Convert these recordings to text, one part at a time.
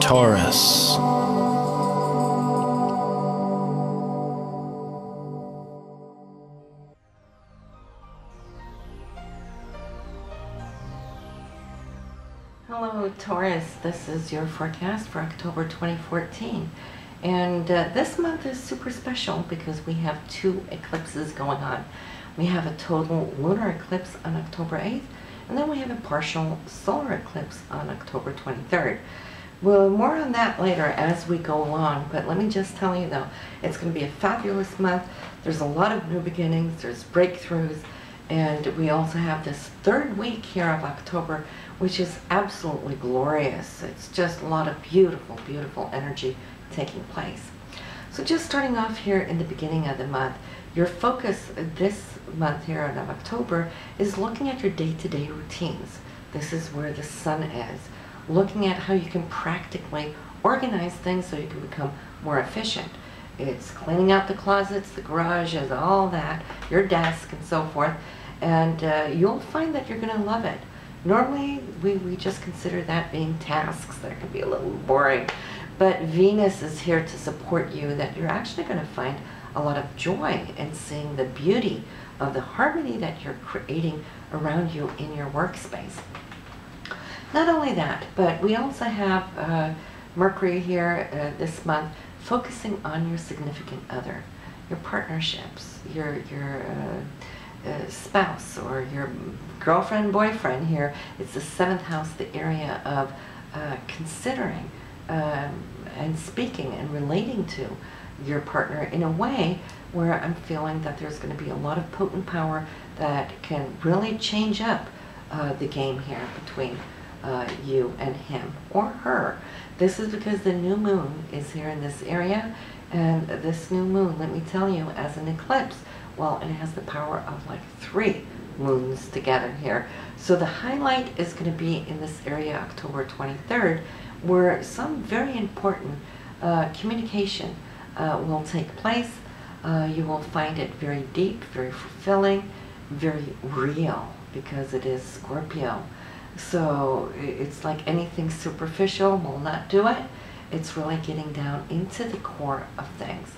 Taurus. Hello Taurus, this is your forecast for October 2014, and this month is super special because we have two eclipses going on. We have a total lunar eclipse on October 8th, and then we have a partial solar eclipse on October 23rd. Well, more on that later as we go along, but let me just tell you though, it's going to be a fabulous month. There's a lot of new beginnings, there's breakthroughs, and we also have this third week here of October, which is absolutely glorious. It's just a lot of beautiful, beautiful energy taking place. So just starting off here in the beginning of the month, your focus this month here in October is looking at your day-to-day routines. This is where the sun is. Looking at how you can practically organize things so you can become more efficient. It's cleaning out the closets, the garages, all that, your desk and so forth, and you'll find that you're going to love it. Normally, we just consider that being tasks that can be a little boring, but Venus is here to support you, that you're actually going to find a lot of joy in seeing the beauty of the harmony that you're creating around you in your workspace. Not only that, but we also have Mercury here this month focusing on your significant other, your partnerships, your spouse or your girlfriend, boyfriend here. It's the 7th house, the area of considering and speaking and relating to your partner in a way where I'm feeling that there's going to be a lot of potent power that can really change up the game here between you and him or her. This is because the new moon is here in this area, and this new moon, let me tell you, as an eclipse, well, it has the power of like 3 moons together here. So the highlight is going to be in this area October 23rd, where some very important communication will take place. You will find it very deep, very fulfilling, very real, because it is Scorpio. So it's like anything superficial will not do it. It's really getting down into the core of things.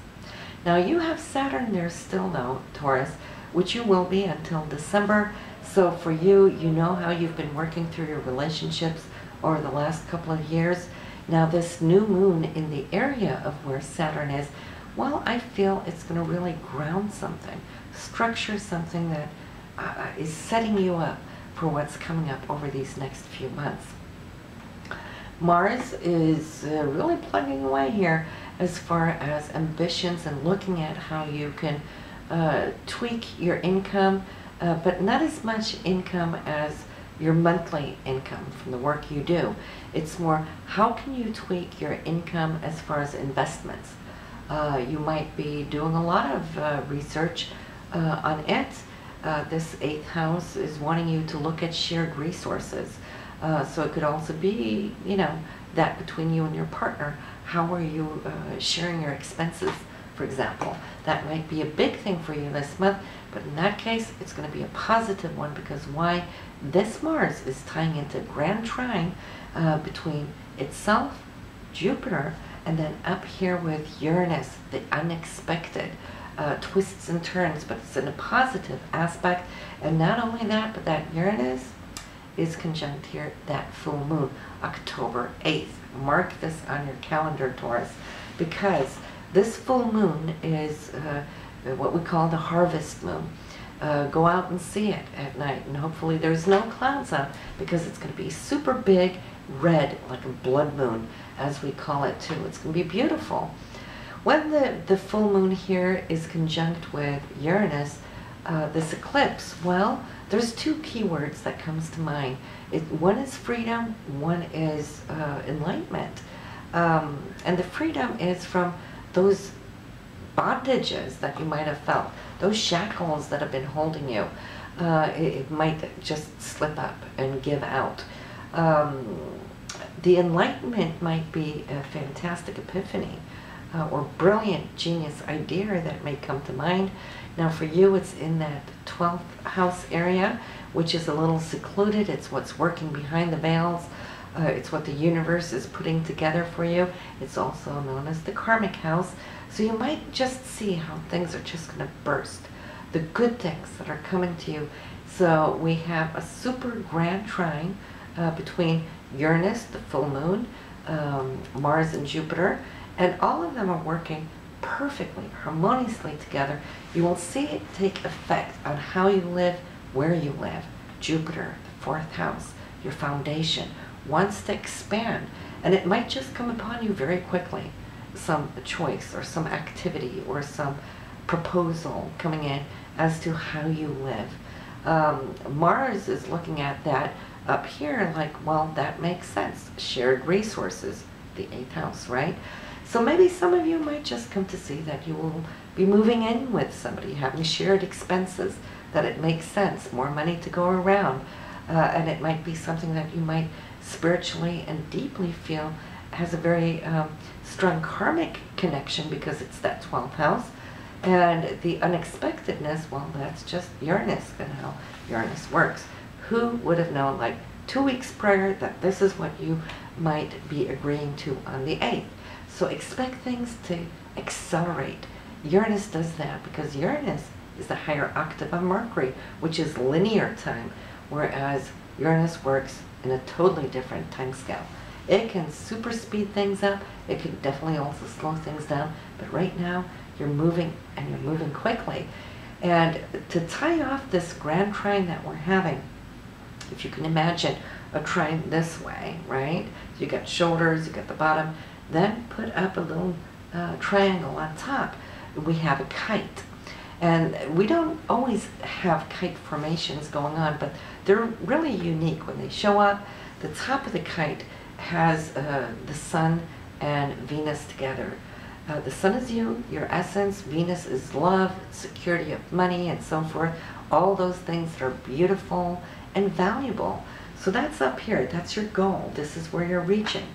Now you have Saturn there still though, Taurus, which you will be until December. So for you, you know how you've been working through your relationships over the last couple of years. Now this new moon in the area of where Saturn is, well, I feel it's going to really ground something, structure something that is setting you up for what's coming up over these next few months. Mars is really plugging away here as far as ambitions and looking at how you can tweak your income, but not as much income as your monthly income from the work you do. It's more, how can you tweak your income as far as investments? You might be doing a lot of research on it. This 8th house is wanting you to look at shared resources. So it could also be, you know, that between you and your partner, how are you sharing your expenses, for example? That might be a big thing for you this month, but in that case, it's going to be a positive one, because why? This Mars is tying into grand trine between itself, Jupiter, and then up here with Uranus, the unexpected twists and turns, but it's in a positive aspect. And not only that, but that Uranus is conjunct here that full moon, October 8th. Mark this on your calendar, Taurus, because this full moon is what we call the harvest moon. Go out and see it at night, and hopefully there's no clouds up, because it's going to be super big, red, like a blood moon, as we call it too. It's going to be beautiful. When the full moon here is conjunct with Uranus, this eclipse, well, there's 2 keywords that comes to mind. One is freedom, one is enlightenment. And the freedom is from those bondages that you might have felt, those shackles that have been holding you. It might just slip up and give out. The enlightenment might be a fantastic epiphany or brilliant genius idea that may come to mind. Now for you, it's in that 12th house area, which is a little secluded. It's what's working behind the veils. It's what the universe is putting together for you. It's also known as the karmic house. So you might just see how things are just going to burst. The good things that are coming to you. So we have a super grand trine between Uranus, the full moon, Mars and Jupiter, and all of them are working perfectly, harmoniously together. You will see it take effect on how you live, where you live. Jupiter, the fourth house, your foundation, wants to expand, and it might just come upon you very quickly. Some choice or some activity or some proposal coming in as to how you live. Mars is looking at that up here like, well, that makes sense. Shared resources, the 8th house, right? So maybe some of you might just come to see that you will be moving in with somebody, having shared expenses, that it makes sense, more money to go around. And it might be something that you might spiritually and deeply feel has a very strong karmic connection because it's that 12th house. And the unexpectedness, well, that's just Uranus and how Uranus works. Who would have known, like 2 weeks prior, that this is what you might be agreeing to on the 8th? So expect things to accelerate. Uranus does that because Uranus is the higher octave of Mercury, which is linear time, whereas Uranus works in a totally different time scale. It can super speed things up. It can definitely also slow things down. But right now, you're moving, and you're moving quickly. And to tie off this grand trine that we're having, if you can imagine a trine this way, right? So you got shoulders, you got the bottom, then put up a little triangle on top. We have a kite. And we don't always have kite formations going on, but they're really unique when they show up. The top of the kite has the sun and Venus together. The sun is you, your essence. Venus is love, security of money, and so forth. All those things that are beautiful and valuable. So that's up here. That's your goal. This is where you're reaching.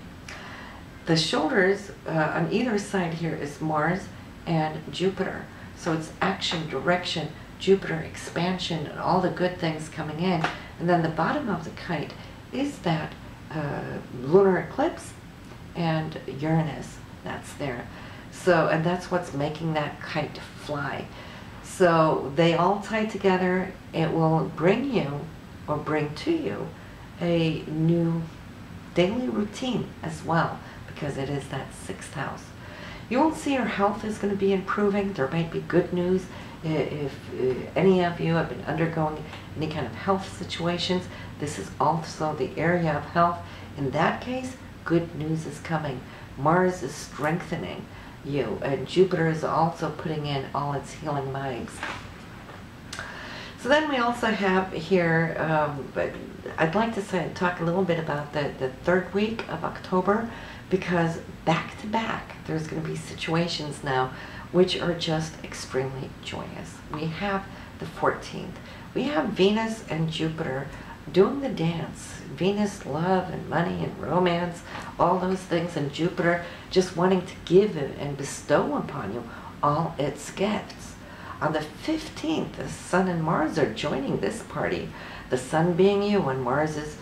The shoulders on either side here is Mars and Jupiter. So it's action, direction, Jupiter, expansion, and all the good things coming in. And then the bottom of the kite is that lunar eclipse and Uranus. That's there. So, and that's what's making that kite fly. So they all tie together. It will bring you, or bring to you, a new daily routine as well, because it is that 6th house. You will see your health is going to be improving. There might be good news. If any of you have been undergoing any kind of health situations, this is also the area of health. In that case, good news is coming. Mars is strengthening you, and Jupiter is also putting in all its healing vibes. So then we also have here, but I'd like to talk a little bit about the 3rd week of October, because back to back, there's going to be situations now which are just extremely joyous. We have the 14th. We have Venus and Jupiter doing the dance. Venus, love and money and romance, all those things, and Jupiter just wanting to give and bestow upon you all its gifts. On the 15th, the Sun and Mars are joining this party. The Sun being you, and Mars is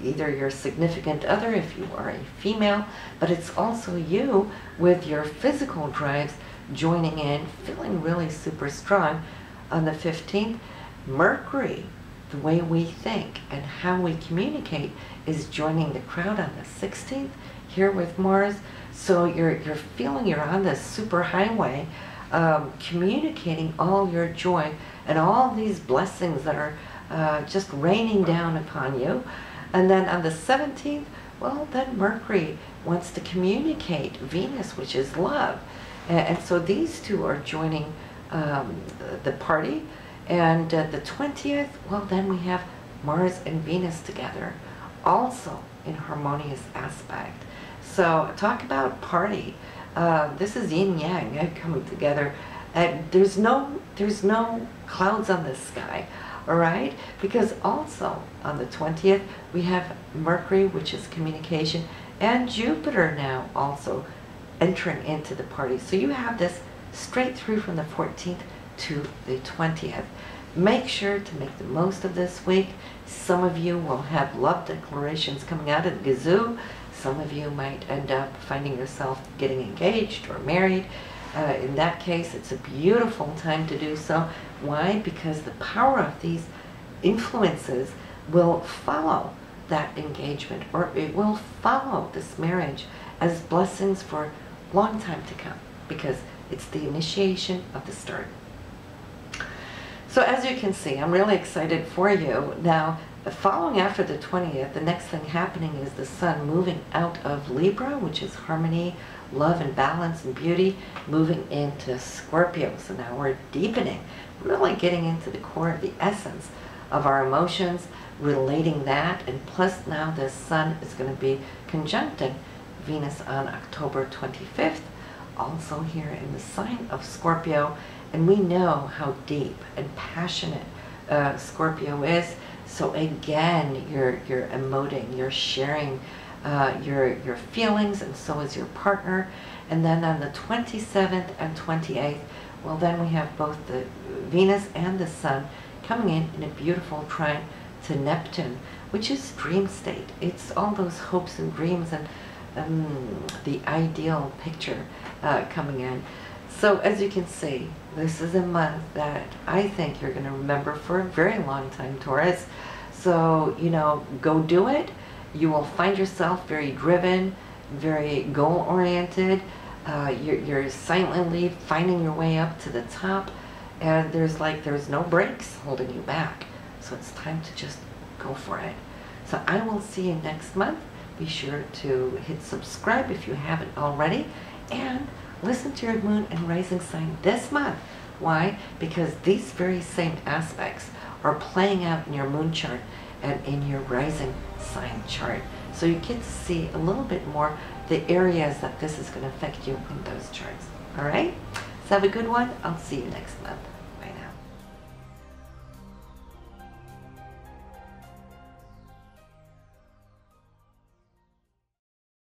either your significant other if you are a female, but it's also you with your physical drives joining in, feeling really super strong. On the 15th, Mercury, the way we think and how we communicate, is joining the crowd on the 16th here with Mars. So you're feeling you're on this super highway, communicating all your joy and all these blessings that are just raining down upon you. And then on the 17th, well, then Mercury wants to communicate Venus, which is love. And so these two are joining the party. And the 20th, well, then we have Mars and Venus together, also in harmonious aspect. So talk about party. This is yin yang coming together. There's no clouds on the sky. All right, because also on the 20th we have Mercury, which is communication, and Jupiter now also entering into the party. So you have this straight through from the 14th to the 20th. make sure to make the most of this week. Some of you will have love declarations coming out of the gazoo. Some of you might end up finding yourself getting engaged or married. In that case, it's a beautiful time to do so. Why? Because the power of these influences will follow that engagement, or it will follow this marriage as blessings for a long time to come, because it's the initiation of the start. So as you can see, I'm really excited for you. Now, following after the 20th, the next thing happening is the sun moving out of Libra, which is harmony, love and balance and beauty, moving into Scorpio. So now we're deepening, really getting into the core of the essence of our emotions, relating that, and plus now the sun is going to be conjuncting Venus on October 25th, also here in the sign of Scorpio. And we know how deep and passionate Scorpio is. So again, you're emoting, you're sharing your feelings, and so is your partner. And then on the 27th and 28th, well, then we have both the Venus and the Sun coming in a beautiful trine to Neptune, which is dream state. It's all those hopes and dreams and the ideal picture coming in. So as you can see, this is a month that I think you're going to remember for a very long time, Taurus. So, you know, go do it. You will find yourself very driven, very goal-oriented. You're silently finding your way up to the top, and there's no brakes holding you back. So it's time to just go for it. So I will see you next month. Be sure to hit subscribe if you haven't already, and listen to your moon and rising sign this month. Why? Because these very same aspects are playing out in your moon chart and in your rising sign chart. So you get to see a little bit more the areas that this is going to affect you in those charts. All right? So have a good one. I'll see you next month.